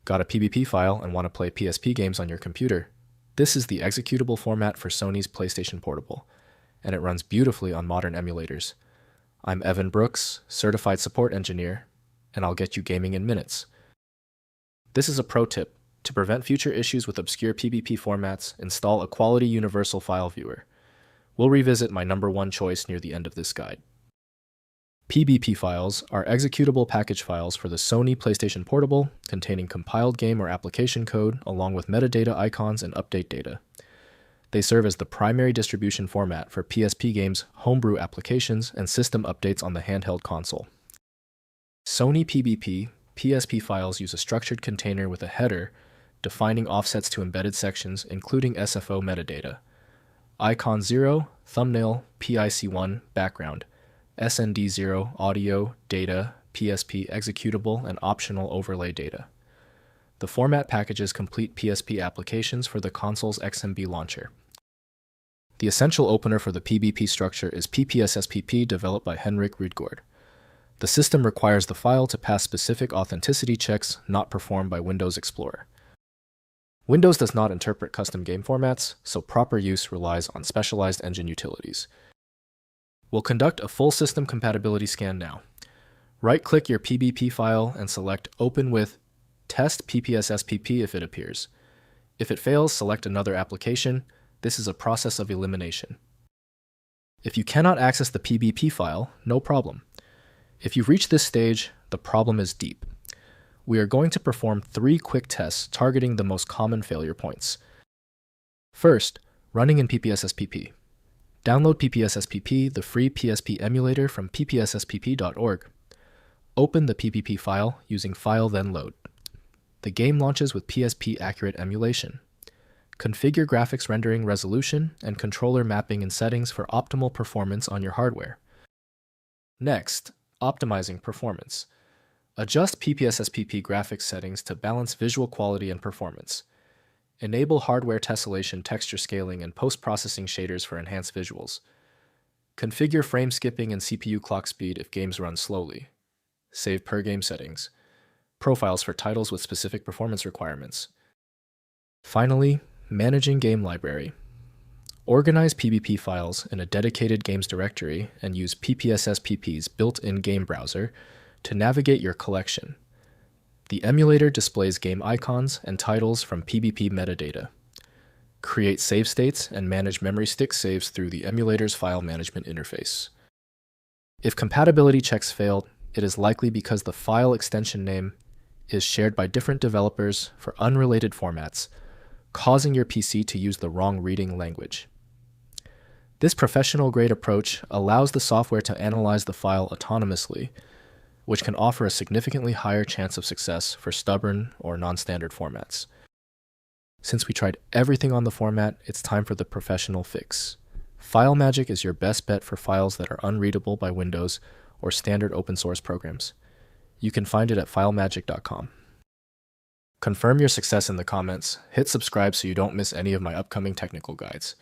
Got a PBP file and want to play PSP games on your computer? This is the executable format for Sony's PlayStation Portable, and it runs beautifully on modern emulators. I'm Evan Brooks, Certified Support Engineer, and I'll get you gaming in minutes. This is a pro tip. To prevent future issues with obscure PBP formats, install a quality universal file viewer. We'll revisit my number one choice near the end of this guide. PBP files are executable package files for the Sony PlayStation Portable containing compiled game or application code along with metadata icons and update data. They serve as the primary distribution format for PSP games, homebrew applications, and system updates on the handheld console. Sony PBP PSP files use a structured container with a header defining offsets to embedded sections, including SFO metadata. Icon 0, thumbnail, PIC1, background, SND0, audio, data, PSP executable, and optional overlay data. The format packages complete PSP applications for the console's XMB launcher. The essential opener for the PBP structure is PPSSPP developed by Henrik Rydgaard. The system requires the file to pass specific authenticity checks not performed by Windows Explorer. Windows does not interpret custom game formats, so proper use relies on specialized engine utilities. We'll conduct a full system compatibility scan now. Right-click your PBP file and select Open with Test PPSSPP if it appears. If it fails, select another application. This is a process of elimination. If you cannot access the PBP file, no problem. If you've reached this stage, the problem is deep. We are going to perform 3 quick tests targeting the most common failure points. First, running in PPSSPP. Download PPSSPP, the free PSP emulator from ppsspp.org. Open the PBP file using File then Load. The game launches with PSP accurate emulation. Configure graphics rendering resolution and controller mapping and settings for optimal performance on your hardware. Next, optimizing performance. Adjust PPSSPP graphics settings to balance visual quality and performance. Enable hardware tessellation, texture scaling, and post-processing shaders for enhanced visuals. Configure frame skipping and CPU clock speed if games run slowly. Save per game settings. Profiles for titles with specific performance requirements. Finally, managing game library. Organize PBP files in a dedicated games directory and use PPSSPP's built-in game browser to navigate your collection. The emulator displays game icons and titles from PBP metadata. Create save states and manage memory stick saves through the emulator's file management interface. If compatibility checks failed, it is likely because the file extension name is shared by different developers for unrelated formats, causing your PC to use the wrong reading language. This professional-grade approach allows the software to analyze the file autonomously, which can offer a significantly higher chance of success for stubborn or non-standard formats. Since we tried everything on the format, it's time for the professional fix. FileMagick is your best bet for files that are unreadable by Windows or standard open source programs. You can find it at filemagick.com. Confirm your success in the comments, hit subscribe so you don't miss any of my upcoming technical guides.